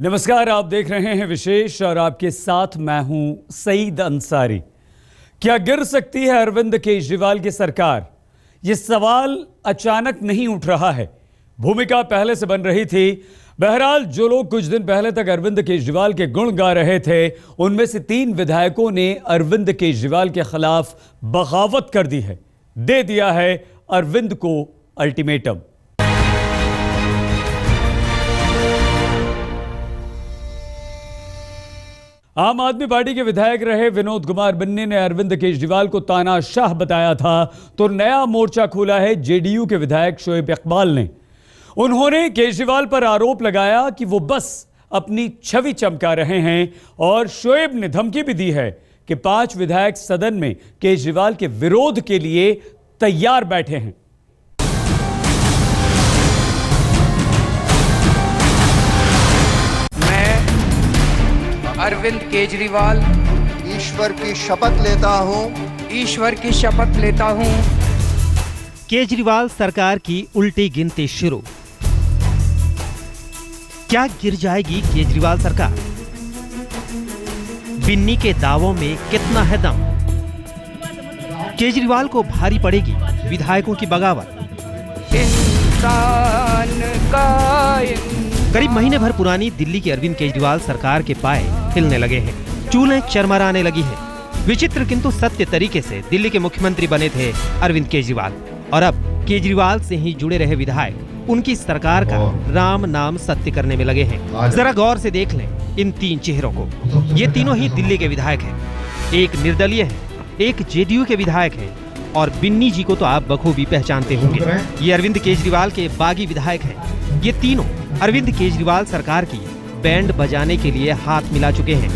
नमस्कार, आप देख रहे हैं विशेष और आपके साथ मैं हूं सईद अंसारी। क्या गिर सकती है अरविंद केजरीवाल की सरकार? यह सवाल अचानक नहीं उठ रहा है, भूमिका पहले से बन रही थी। बहरहाल जो लोग कुछ दिन पहले तक अरविंद केजरीवाल के गुण गा रहे थे, उनमें से 3 विधायकों ने अरविंद केजरीवाल के खिलाफ बगावत कर दी है, दे दिया है अरविंद को अल्टीमेटम। आम आदमी पार्टी के विधायक रहे विनोद कुमार बिन्नी ने अरविंद केजरीवाल को तानाशाह बताया था, तो नया मोर्चा खोला है जेडीयू के विधायक शोएब इकबाल ने। उन्होंने केजरीवाल पर आरोप लगाया कि वो बस अपनी छवि चमका रहे हैं और शोएब ने धमकी भी दी है कि 5 विधायक सदन में केजरीवाल के विरोध के लिए तैयार बैठे हैं। अरविंद केजरीवाल ईश्वर की शपथ लेता हूं। केजरीवाल सरकार की उल्टी गिनती शुरू। क्या गिर जाएगी केजरीवाल सरकार? बिन्नी के दावों में कितना है दम? केजरीवाल को भारी पड़ेगी विधायकों की बगावत। करीब महीने भर पुरानी दिल्ली की अरविंद केजरीवाल सरकार के पाए हिलने लगे हैं, चूल्हें चरमराने लगी है। विचित्र किंतु सत्य तरीके से दिल्ली के मुख्यमंत्री बने थे अरविंद केजरीवाल, और अब केजरीवाल से ही जुड़े रहे विधायक उनकी सरकार का राम नाम सत्य करने में लगे हैं। जरा गौर से देख लें इन 3 चेहरों को। ये तीनों ही दिल्ली के विधायक हैं। एक निर्दलीय है, एक जेडीयू के विधायक हैं, और बिन्नी जी को तो आप बखूबी पहचानते होंगे। ये अरविंद केजरीवाल के बागी विधायक हैं। ये तीनों अरविंद केजरीवाल सरकार की बैंड बजाने के लिए हाथ मिला चुके हैं।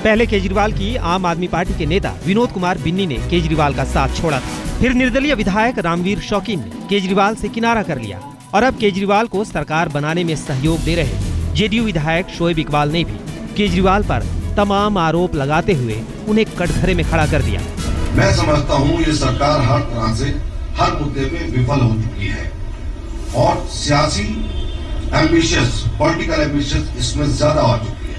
पहले केजरीवाल की आम आदमी पार्टी के नेता विनोद कुमार बिन्नी ने केजरीवाल का साथ छोड़ा था। फिर निर्दलीय विधायक रामवीर शौकीन ने केजरीवाल से किनारा कर लिया, और अब केजरीवाल को सरकार बनाने में सहयोग दे रहे जेडीयू विधायक शोएब इकबाल ने भी केजरीवाल पर तमाम आरोप लगाते हुए उन्हें कटघरे में खड़ा कर दिया। मैं समझता हूँ ये सरकार हर तरह से हर मुद्दे में विफल हो चुकी है, और सियासी पॉलिटिकल एम्बिशंस इसमें ज्यादा हो चुकी है,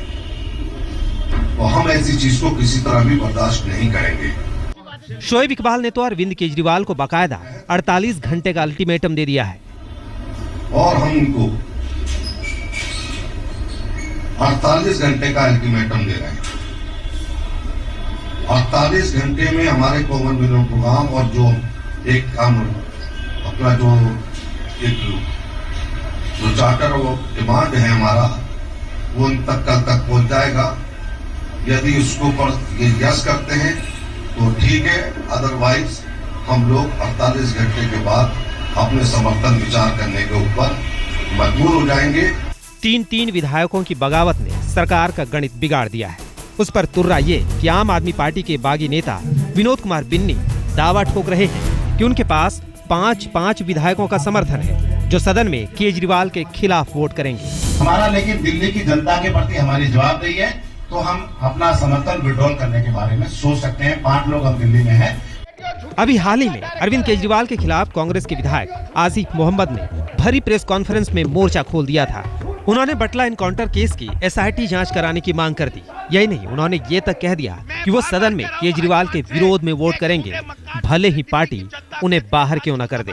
तो हम ऐसी चीज को किसी तरह भी बर्दाश्त नहीं करेंगे। शोएब इकबाल ने तो अरविंद केजरीवाल को बाकायदा 48 घंटे का अल्टीमेटम दे दिया है, और हम उनको 48 घंटे का अल्टीमेटम दे रहे हैं। 48 घंटे में हमारे कॉमन मिनिमम प्रोग्राम और जो एक हम अपना जो चार्टर वो डिमांड है हमारा, वो उन तक कल तक पहुंच जाएगा। यदि उसको पर ये यस करते हैं तो ठीक है, अदरवाइज हम लोग 48 घंटे के बाद अपने समर्थन विचार करने के ऊपर मजबूर हो जाएंगे। 3 विधायकों की बगावत ने सरकार का गणित बिगाड़ दिया है। उस पर तुर्रा ये कि आम आदमी पार्टी के बागी नेता विनोद कुमार बिन्नी दावा ठोक रहे हैं कि उनके पास 5 विधायकों का समर्थन है जो सदन में केजरीवाल के खिलाफ वोट करेंगे। हमारा लेकिन दिल्ली की जनता के प्रति हमारी जवाबदेही है, तो हम अपना समर्थन विड्रॉल करने के बारे में सोच सकते हैं। 5 लोग हम दिल्ली में हैं। अभी हाल ही में अरविंद केजरीवाल के खिलाफ कांग्रेस के विधायक आसिफ मोहम्मद ने भरी प्रेस कॉन्फ्रेंस में मोर्चा खोल दिया था। उन्होंने बटला एनकाउंटर केस की एसआईटी जांच कराने की मांग कर दी। यही नहीं, उन्होंने ये तक कह दिया कि वो सदन में केजरीवाल के विरोध में वोट करेंगे, भले ही पार्टी उन्हें बाहर क्यों न कर दे।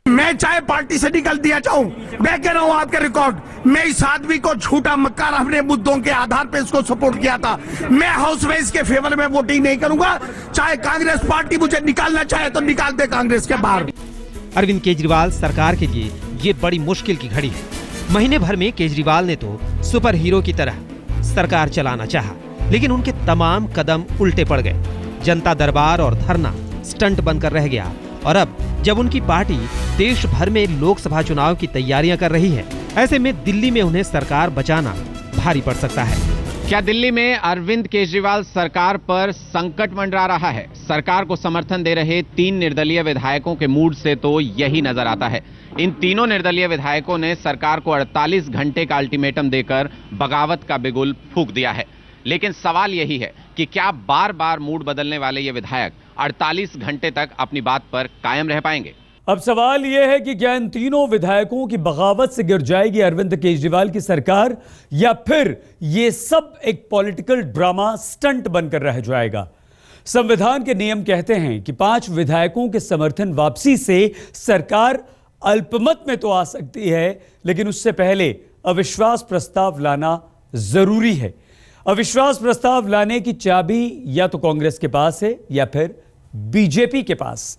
मैं चाहे पार्टी से निकल दिया जाऊं, मैं कह रहा हूं आपके रिकॉर्ड, मैं इस आदमी को झूठा मक्कार अपने मुद्दों के आधार पे इसको सपोर्ट किया था। मैं हाउस में इसके फेवर में वोटिंग नहीं करूंगा। चाहे कांग्रेस पार्टी मुझे निकालना चाहे तो निकाल दे कांग्रेस के बाहर। अरविंद केजरीवाल सरकार के लिए ये बड़ी मुश्किल की घड़ी है। महीने भर में केजरीवाल ने तो सुपर हीरो की तरह सरकार चलाना चाहा, लेकिन उनके तमाम कदम उल्टे पड़ गए। जनता दरबार और धरना स्टंट बनकर रह गया, और अब जब उनकी पार्टी देश भर में लोकसभा चुनाव की तैयारियां कर रही है, ऐसे में दिल्ली में उन्हें सरकार बचाना भारी पड़ सकता है। क्या दिल्ली में अरविंद केजरीवाल सरकार पर संकट मंडरा रहा है? सरकार को समर्थन दे रहे 3 निर्दलीय विधायकों के मूड से तो यही नजर आता है। इन तीनों निर्दलीय विधायकों ने सरकार को 48 घंटे का अल्टीमेटम देकर बगावत का बिगुल फूंक दिया है। लेकिन सवाल यही है कि क्या बार बार मूड बदलने वाले ये विधायक 48 घंटे तक अपनी बात पर कायम रह पाएंगे? अब सवाल यह है कि क्या इन तीनों विधायकों की बगावत से गिर जाएगी अरविंद केजरीवाल की सरकार, या फिर यह सब एक पॉलिटिकल ड्रामा स्टंट बनकर रह जाएगा। संविधान के नियम कहते हैं कि 5 विधायकों के समर्थन वापसी से सरकार अल्पमत में तो आ सकती है, लेकिन उससे पहले अविश्वास प्रस्ताव लाना जरूरी है। अविश्वास प्रस्ताव लाने की चाबी या तो कांग्रेस के पास है या फिर बीजेपी के पास।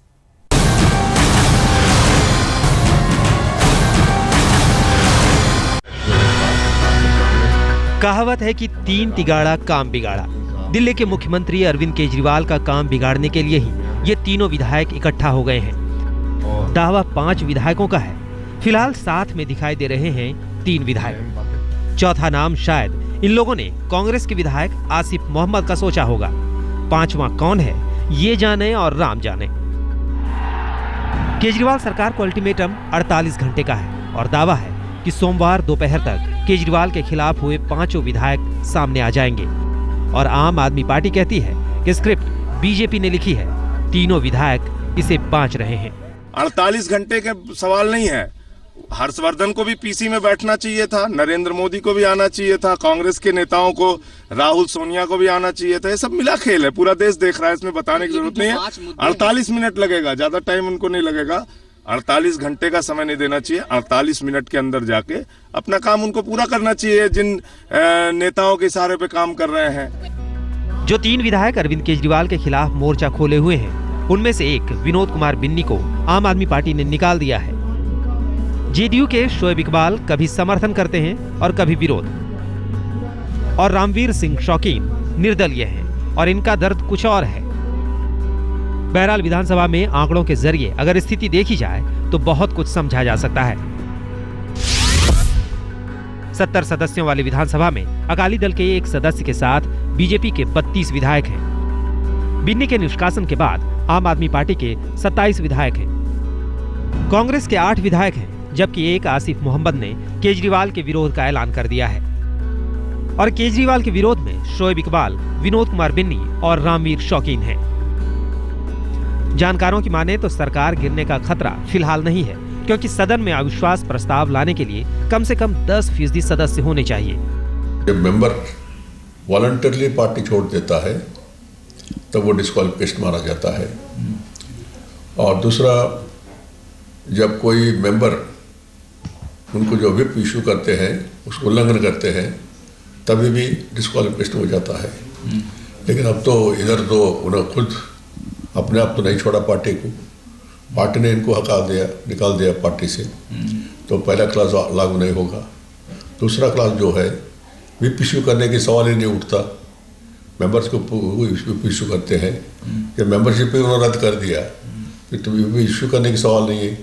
कहावत है कि 3 तिगाड़ा काम बिगाड़ा। दिल्ली के मुख्यमंत्री अरविंद केजरीवाल का काम बिगाड़ने के लिए ही ये तीनों विधायक इकट्ठा हो गए हैं। दावा 5 विधायकों का है। फिलहाल साथ में दिखाई दे रहे हैं 3 विधायक। चौथा नाम शायद इन लोगों ने कांग्रेस के विधायक आसिफ मोहम्मद का सोचा होगा। 5वां कौन है ये जाने और राम जाने। केजरीवाल सरकार को अल्टीमेटम 48 घंटे का है और दावा है कि सोमवार दोपहर तक केजरीवाल के खिलाफ हुए 5 विधायक सामने आ जाएंगे। और आम आदमी पार्टी कहती है कि स्क्रिप्ट बीजेपी ने लिखी है, तीनों विधायक इसे बांच रहे हैं। 48 घंटे के सवाल नहीं है। हर्षवर्धन को भी पीसी में बैठना चाहिए था, नरेंद्र मोदी को भी आना चाहिए था, कांग्रेस के नेताओं को, राहुल सोनिया को भी आना चाहिए था। ये सब मिला खेल है, पूरा देश देख रहा है, इसमें बताने की जरूरत नहीं है। 48 मिनट लगेगा, ज्यादा टाइम उनको नहीं लगेगा। 48 घंटे का समय नहीं देना चाहिए। 48 मिनट के अंदर जाके अपना काम उनको पूरा करना चाहिए, जिन नेताओं के इशारे पे काम कर रहे हैं। जो 3 विधायक अरविंद केजरीवाल के खिलाफ मोर्चा खोले हुए हैं, उनमें से एक विनोद कुमार बिन्नी को आम आदमी पार्टी ने निकाल दिया है। जेडीयू के शोएब इकबाल कभी समर्थन करते हैं और कभी विरोध। और रामवीर सिंह शौकीन निर्दलीय हैं और इनका दर्द कुछ और है। बहरहाल विधानसभा में आंकड़ों के जरिए अगर स्थिति देखी जाए तो बहुत कुछ समझा जा सकता है। 70 सदस्यों वाली विधानसभा में अकाली दल के एक सदस्य के साथ बीजेपी के 32 विधायक हैं। बिन्नी के निष्कासन के बाद आम आदमी पार्टी के 27 विधायक हैं। कांग्रेस के 8 विधायक हैं, जबकि एक आसिफ मोहम्मद ने केजरीवाल के विरोध का ऐलान कर दिया है। और केजरीवाल के विरोध में शोएब इकबाल, विनोद कुमार बिन्नी और रामवीर शौकीन हैं। जानकारों की माने तो सरकार गिरने का खतरा फिलहाल नहीं है, क्योंकि सदन में अविश्वास प्रस्ताव लाने के लिए कम से कम 10% सदस्य होने चाहिए। जब मेंबर वॉलंटरली पार्टी छोड़ देता है तब वो डिस्क्वालिफिकेशन माना जाता है। और दूसरा, जब कोई मेंबर उनको जो व्हिप इशू करते हैं उसको उल्लंघन करते हैं तभी भी डिस्क्वालिफिकेशन हो जाता है। लेकिन अब तो इधर तो उन्होंने खुद अपने आप तो नहीं छोड़ा पार्टी को, पार्टी ने इनको निकाल दिया पार्टी से, तो पहला क्लास लागू नहीं होगा। दूसरा क्लास जो है व्हिप इशू करने की सवाल ही नहीं उठता। मेंबर्स को व्हिप इशू करते हैं, जब मेंबरशिप भी उन्होंने रद्द कर दिया फिर तो व्हिप इशू करने की सवाल नहीं है।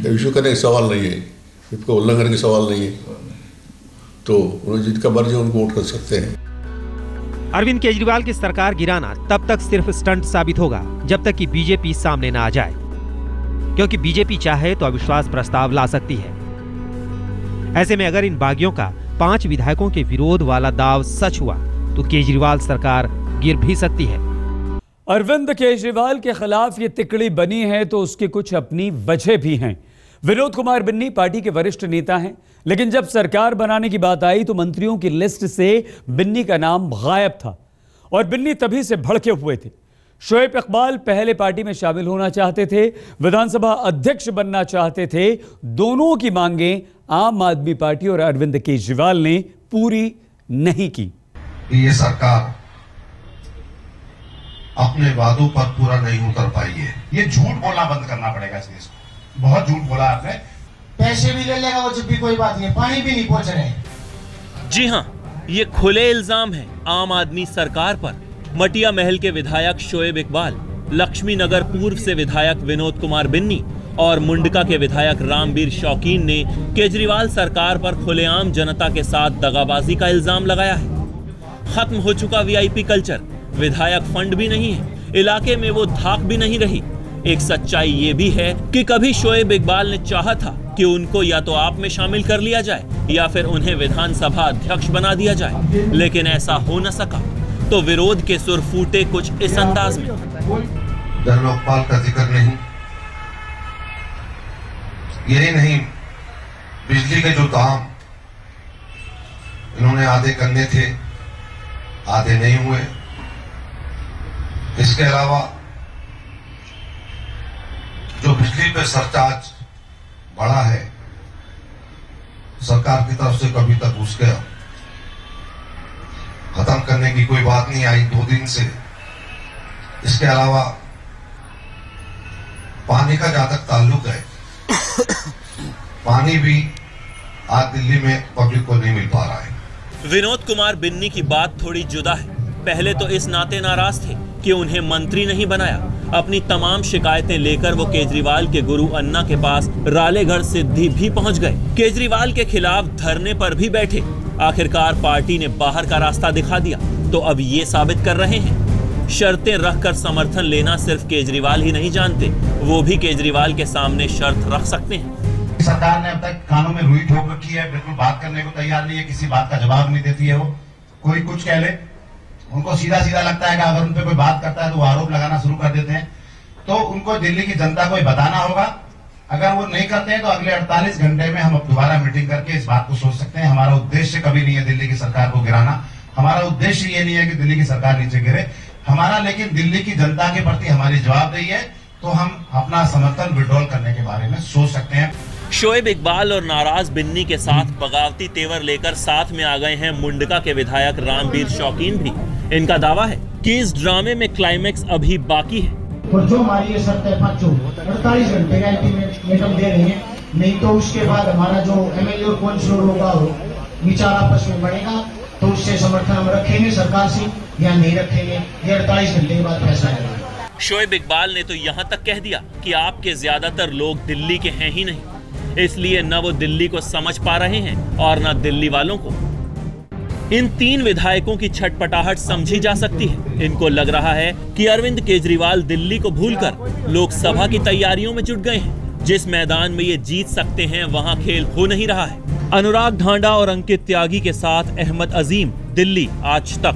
जब इशू करने की सवाल नहीं है, व्हिप का उल्लंघन की सवाल नहीं है, तो उन्होंने जिनका मर्जी उनको वोट कर सकते हैं। अरविंद केजरीवाल की सरकार गिराना तब तक सिर्फ स्टंट साबित होगा जब तक कि बीजेपी सामने ना आ जाए, क्योंकि बीजेपी चाहे तो अविश्वास प्रस्ताव ला सकती है। ऐसे में अगर इन बागियों का 5 विधायकों के विरोध वाला दाव सच हुआ तो केजरीवाल सरकार गिर भी सकती है। अरविंद केजरीवाल के खिलाफ ये तिकड़ी बनी है तो उसकी कुछ अपनी वजह भी हैं। विनोद कुमार बिन्नी पार्टी के वरिष्ठ नेता हैं, लेकिन जब सरकार बनाने की बात आई तो मंत्रियों की लिस्ट से बिन्नी का नाम गायब था और बिन्नी तभी से भड़के हुए थे। शोएब इकबाल पहले पार्टी में शामिल होना चाहते थे, विधानसभा अध्यक्ष बनना चाहते थे। दोनों की मांगें आम आदमी पार्टी और अरविंद केजरीवाल ने पूरी नहीं की। ये सरकार अपने वादों पर पूरा नहीं उतर पाई है। ये झूठ बोलना बंद करना पड़ेगा इस देश को। बहुत झूठ बोला आपने। पैसे भी ले लेगा वो, जब भी कोई बात नहीं, पानी भी नहीं पहुंच रहे। जी हां, ये खुले इल्जाम है आम आदमी सरकार पर। मटिया महल के विधायक शोएब इकबाल, लक्ष्मी नगर पूर्व से विधायक विनोद कुमार बिन्नी और मुंडका के विधायक रामवीर शौकीन ने केजरीवाल सरकार पर खुलेआम जनता के साथ दगाबाजी का इल्जाम लगाया है। खत्म हो चुका वीआईपी कल्चर, विधायक फंड भी नहीं है, इलाके में वो धाक भी नहीं रही। एक सच्चाई ये भी है कि कभी शोएब इकबाल ने चाहा था कि उनको या तो आप में शामिल कर लिया जाए या फिर उन्हें विधानसभा अध्यक्ष बना दिया जाए, लेकिन ऐसा हो न सका। तो विरोध के सुर फूटे कुछ इस अंदाज में। धन लोकपाल का जिक्र नहीं, यही नहीं, बिजली के जो दाम इन्होंने आधे करने थे, आधे नहीं हुए। इसके अलावा जो बिजली पे सरचार्ज बढ़ा है, सरकार की तरफ से कभी तक उसके खत्म करने की कोई बात नहीं आई 2 दिन से। इसके अलावा पानी का जहां तक ताल्लुक है, पानी भी आज दिल्ली में पब्लिक को नहीं मिल पा रहा है। विनोद कुमार बिन्नी की बात थोड़ी जुदा है। पहले तो इस नाते नाराज थे कि उन्हें मंत्री नहीं बनाया। अपनी तमाम शिकायतें लेकर वो केजरीवाल के गुरु अन्ना के पास रालेगढ़ सिद्धि भी पहुंच गए। केजरीवाल के खिलाफ धरने पर भी बैठे। आखिरकार पार्टी ने बाहर का रास्ता दिखा दिया, तो अब ये साबित कर रहे हैं शर्तें रखकर समर्थन लेना सिर्फ केजरीवाल ही नहीं जानते, वो भी केजरीवाल के सामने शर्त रख सकते हैं। सरकार ने अब तक कानों में रुई ठोक रखी है, बिल्कुल बात करने को तैयार नहीं है, किसी बात का जवाब नहीं देती है। वो कोई कुछ कह ले, उनको सीधा सीधा लगता है कि अगर उन पे कोई बात करता है तो वो आरोप लगाना शुरू कर देते हैं। तो उनको दिल्ली की जनता को बताना होगा। अगर वो नहीं करते हैं तो अगले 48 घंटे में हम अब दोबारा मीटिंग करके इस बात को सोच सकते हैं। हमारा उद्देश्य कभी नहीं है दिल्ली की सरकार को गिराना। हमारा उद्देश्य ये नहीं है कि दिल्ली की सरकार नीचे गिरे हमारा, लेकिन दिल्ली की जनता के प्रति हमारी जवाबदेही है, तो हम अपना समर्थन विड्रॉल करने के बारे में सोच सकते हैं। शोएब इकबाल और नाराज बिन्नी के साथ बगावती तेवर लेकर साथ में आ गए हैं मुंडका के विधायक रामवीर शौकीन भी। इनका दावा है कि इस ड्रामे में क्लाइमैक्स अभी बाकी है। और जो हमारी ये शर्त है 48 घंटे का अल्टीमेटम दे रही है, नहीं तो उसके बाद हमारा जो एमएलए और काउंसिलर होगा वो विचार आपस में बढ़ेगा, तो उससे समर्थन हम रखेंगे सरकार से या नहीं रखेंगे, ये 48 घंटे के बाद फैसला आएगा। शोएब इकबाल ने तो यहाँ तक कह दिया कि आपके ज्यादातर लोग दिल्ली के हैं ही नहीं, इसलिए न वो दिल्ली को समझ पा रहे हैं और न दिल्ली वालों को। इन 3 विधायकों की छटपटाहट समझी जा सकती है। इनको लग रहा है कि अरविंद केजरीवाल दिल्ली को भूलकर लोकसभा की तैयारियों में जुट गए हैं। जिस मैदान में ये जीत सकते हैं वहां खेल हो नहीं रहा है। अनुराग ढांडा और अंकित त्यागी के साथ अहमद अजीम, दिल्ली आज तक।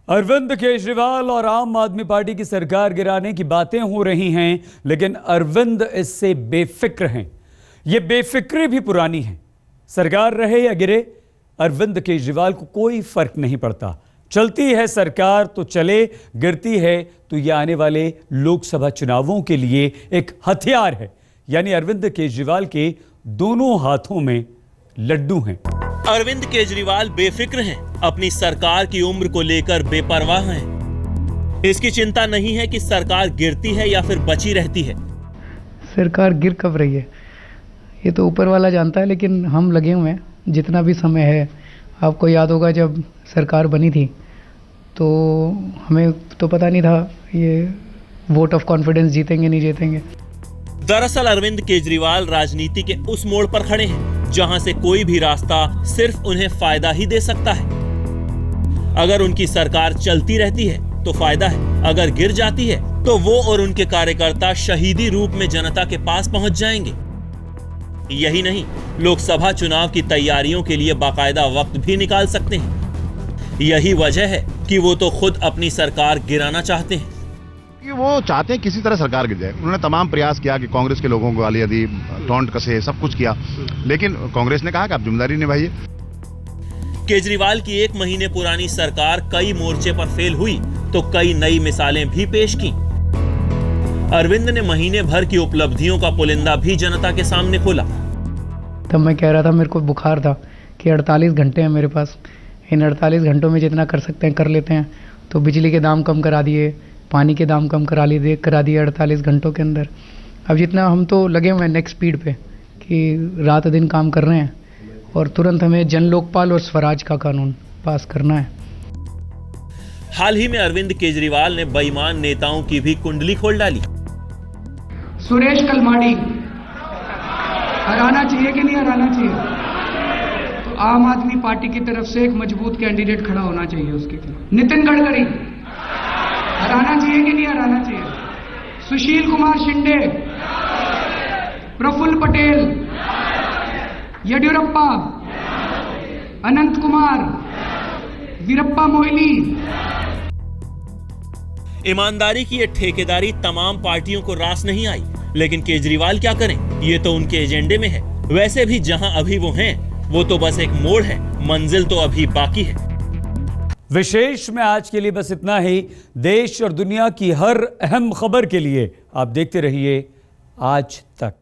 अरविंद केजरीवाल और आम आदमी पार्टी की सरकार गिराने की बातें हो रही हैं, लेकिन अरविंद इससे बेफिक्र हैं। ये बेफिक्री भी पुरानी है। सरकार रहे या गिरे, अरविंद केजरीवाल को कोई फर्क नहीं पड़ता। चलती है सरकार तो चले, गिरती है तो ये आने वाले लोकसभा चुनावों के लिए एक हथियार है। यानी अरविंद केजरीवाल के दोनों हाथों में लड्डू हैं। अरविंद केजरीवाल बेफिक्र हैं, अपनी सरकार की उम्र को लेकर बेपरवाह हैं। इसकी चिंता नहीं है कि सरकार गिरती है या फिर बची रहती है। सरकार गिर कब रही है ये तो ऊपर वाला जानता है, लेकिन हम लगे हुए हैं जितना भी समय है। आपको याद होगा जब सरकार बनी थी तो हमें तो पता नहीं था ये वोट ऑफ कॉन्फिडेंस जीतेंगे नहीं जीतेंगे। दरअसल अरविंद केजरीवाल राजनीति के उस मोड़ पर खड़े हैं जहां से कोई भी रास्ता सिर्फ उन्हें फायदा ही दे सकता है। अगर उनकी सरकार चलती रहती है तो फायदा है, अगर गिर जाती है तो वो और उनके कार्यकर्ता शहीदी रूप में जनता के पास पहुंच जाएंगे। यही नहीं, लोकसभा चुनाव की तैयारियों के लिए बाकायदा वक्त भी निकाल सकते हैं। यही वजह है कि वो तो खुद अपनी सरकार गिराना चाहते हैं। कि वो चाहते हैं किसी तरह सरकार गिर जाए। उन्होंने तमाम प्रयास किया कि कांग्रेस के लोगों को गाली दी, टॉन्ट कसे, सब कुछ किया, लेकिन कांग्रेस ने कहा कि आप जिम्मेदारी निभाइए। केजरीवाल की 1 महीने पुरानी सरकार कई मोर्चे पर फेल हुई तो कई नई मिसालें भी पेश की। अरविंद ने महीने भर की उपलब्धियों का पुलिंदा भी जनता के सामने खोला। तब मैं कह रहा था, मेरे को बुखार था कि 48 घंटे हैं मेरे पास, इन 48 घंटों में जितना कर सकते हैं कर लेते हैं। तो बिजली के दाम कम करा दिए, पानी के दाम कम करा दिए 48 घंटों के अंदर। अब जितना हम तो लगे हुए हैं नेक्स्ट स्पीड पे कि रात दिन काम कर रहे हैं और तुरंत हमें जन लोकपाल और स्वराज का कानून पास करना है। हाल ही में अरविंद केजरीवाल ने बेईमान नेताओं की भी कुंडली खोल डाली। सुरेश कलमाड़ी हराना चाहिए कि नहीं हराना चाहिए? तो आम आदमी पार्टी की तरफ से एक मजबूत कैंडिडेट खड़ा होना चाहिए उसके खिलाफ। नितिन गडकरी हराना चाहिए कि नहीं हराना चाहिए? सुशील कुमार शिंदे, प्रफुल्ल पटेल, येडियुरप्पा, अनंत कुमार, वीरप्पा मोइली। ईमानदारी की ये ठेकेदारी तमाम पार्टियों को रास नहीं आई। लेकिन केजरीवाल क्या करें, ये तो उनके एजेंडे में है। वैसे भी जहां अभी वो हैं, वो तो बस एक मोड़ है, मंजिल तो अभी बाकी है। विशेष में आज के लिए बस इतना ही। देश और दुनिया की हर अहम खबर के लिए आप देखते रहिए आज तक।